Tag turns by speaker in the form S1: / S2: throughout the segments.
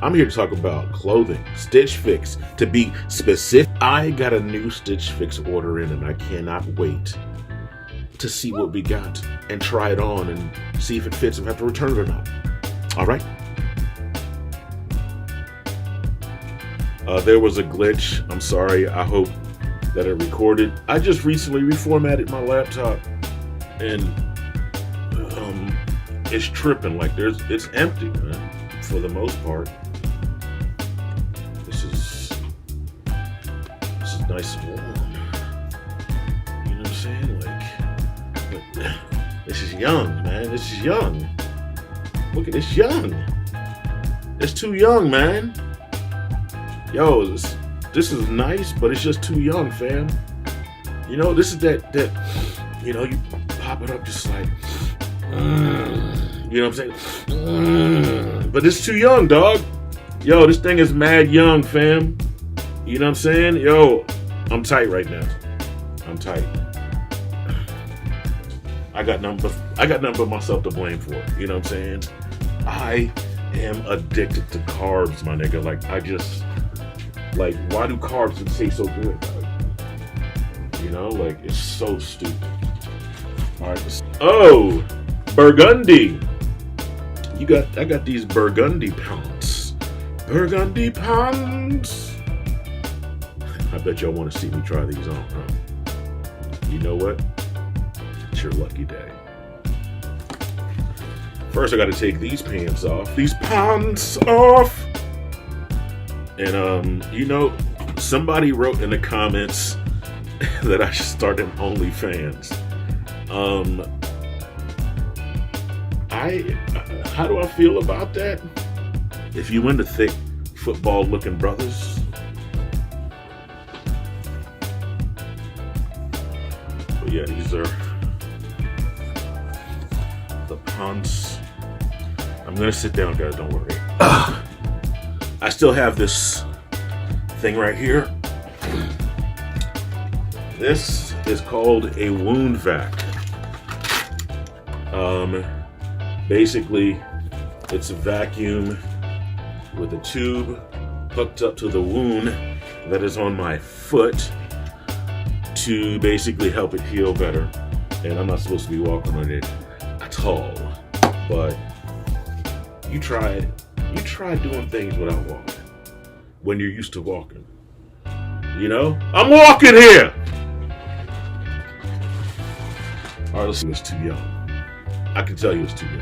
S1: I'm here to talk about clothing, Stitch Fix. To be specific, I got a new Stitch Fix order in and I cannot wait to see what we got and try it on and see if it fits and have to return it or not. All right. There was a glitch. I'm sorry. I hope that it recorded. I just recently reformatted my laptop and it's tripping. Like it's empty, man. For the most part, this is nice and warm. You know what I'm saying? But this is young, man. This is young. Look at this young. It's too young, man. Yo, this is nice, but it's just too young, fam. You know, this is that you know, you pop it up just like. You know what I'm saying? But it's too young, dog. Yo, this thing is mad young, fam. You know what I'm saying? Yo, I'm tight right now. I'm tight. I got nothing but myself to blame for it. You know what I'm saying? I am addicted to carbs, my nigga. Like, why do carbs taste so good, dog? You know, like, it's so stupid. All right. Oh, Burgundy. I got these Burgundy pants. Burgundy pants. I bet y'all want to see me try these on, huh? You know what? It's your lucky day. First, I got to take these pants off. These pants off. And, you know, somebody wrote in the comments that I should start an OnlyFans. How do I feel about that? If you into thick football-looking brothers, but yeah, these are the pants. I'm gonna sit down, guys. Don't worry. I still have this thing right here. This is called a wound vac. Basically, it's a vacuum with a tube hooked up to the wound that is on my foot to basically help it heal better. And I'm not supposed to be walking on it at all. But you try doing things without walking when you're used to walking. You know? I'm walking here! All right, let's see. It's too young. I can tell you it's too young.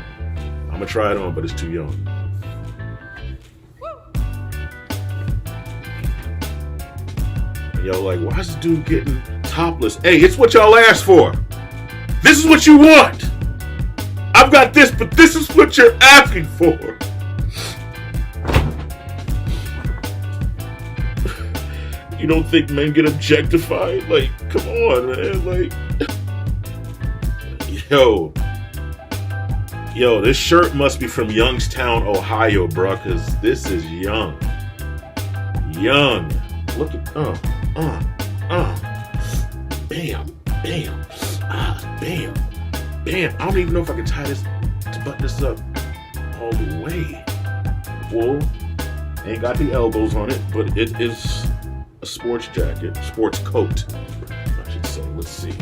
S1: I'm gonna try it on, but it's too young. Yo, like, why is this dude getting topless? Hey, it's what y'all asked for. This is what you want. I've got this, but this is what you're asking for. You don't think men get objectified? Like, come on, man. Like, Yo, this shirt must be from Youngstown, Ohio, bruh, because this is young. Young. Look at, bam, bam, bam, bam. I don't even know if I can tie this, to button this up all the way. Well, ain't got the elbows on it, but it is a sports jacket, sports coat, I should say. Let's see.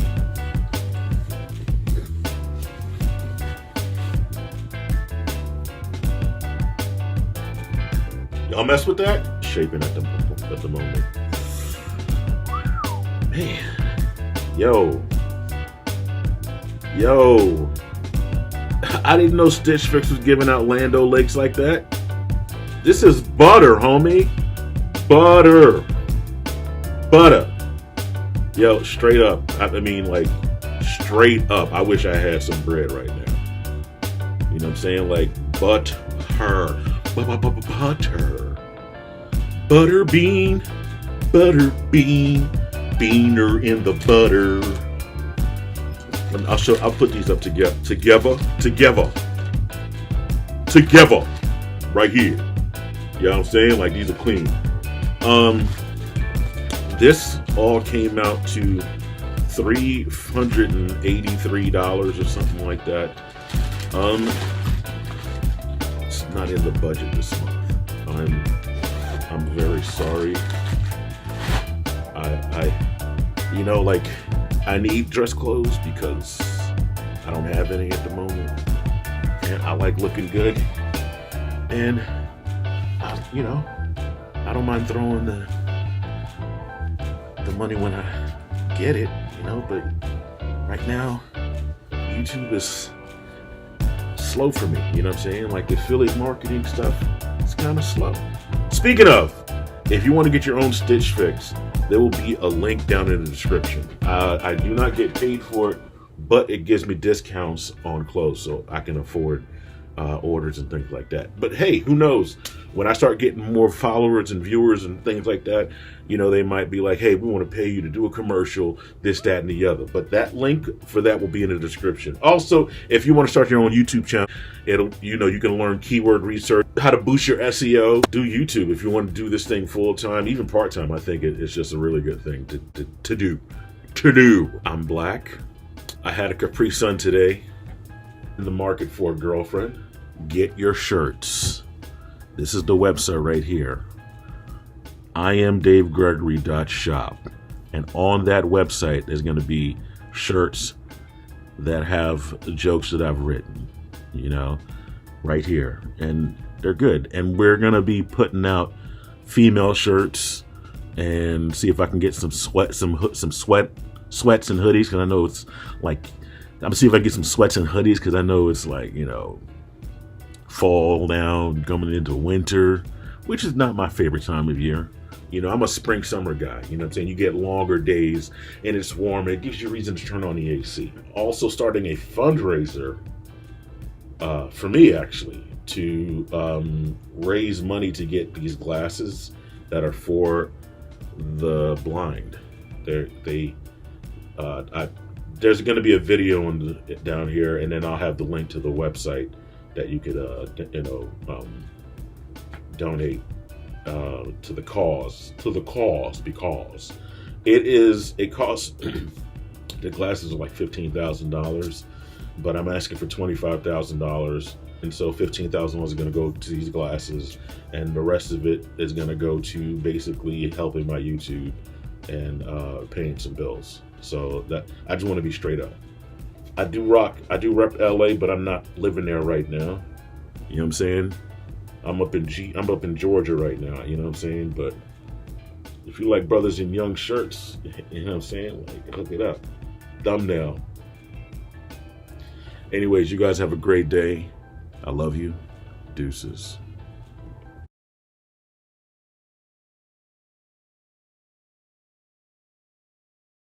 S1: Y'all mess with that? Shaping at the moment. Man. Yo. I didn't know Stitch Fix was giving out Lando Lakes like that. This is butter, homie. Butter. Yo, straight up. I mean, like, straight up. I wish I had some bread right now. You know what I'm saying? Like, butter. Butter bean, beaner in the butter. And I'll put these up together, right here. You know what I'm saying? Like, these are clean. This all came out to $383 or something like that. It's not in the budget this month. I'm very sorry. You know, like, I need dress clothes because I don't have any at the moment, and I like looking good, and you know, I don't mind throwing the money when I get it, you know, but right now YouTube is slow for me, you know what I'm saying? Like, the affiliate marketing stuff, it's kind of slow. Speaking of, if you want to get your own Stitch fix, there will be a link down in the description. I do not get paid for it, but it gives me discounts on clothes so I can afford orders and things like that. But hey, who knows? When I start getting more followers and viewers and things like that, you know, they might be like, hey, we want to pay you to do a commercial, this, that, and the other. But that link for that will be in the description. Also, if you want to start your own YouTube channel, you know, you can learn keyword research, how to boost your SEO, do YouTube if you want to do this thing full time, even part time. I think it's just a really good thing to do. I'm black. I had a Capri Sun today. In the market for a girlfriend. Get your shirts. This is the website right here. Iamdavegregory.shop. And on that website, there's going to be shirts that have jokes that I've written, you know, right here. And they're good. And we're going to be putting out female shirts and see if I can get some sweats and hoodies, because I know it's like, I'm gonna see if I can get some sweats and hoodies, because I know it's like, you know, fall down, coming into winter, which is not my favorite time of year. You know, I'm a spring summer guy, you know what I'm saying? You get longer days and it's warm. It gives you a reason to turn on the AC. Also starting a fundraiser for me, actually, to raise money to get these glasses that are for the blind. There's going to be a video down here, and then I'll have the link to the website that you could, donate to the cause, because it costs. The glasses are like $15,000, but I'm asking for $25,000, and so $15,000 is going to go to these glasses, and the rest of it is going to go to basically helping my YouTube and paying some bills. So that, I just want to be straight up. I do rep LA, but I'm not living there right now. You know what I'm saying? I'm up in Georgia right now, you know what I'm saying? But if you like brothers in young shirts, you know what I'm saying? Like, hook it up. Thumbnail. Anyways, you guys have a great day. I love you. Deuces.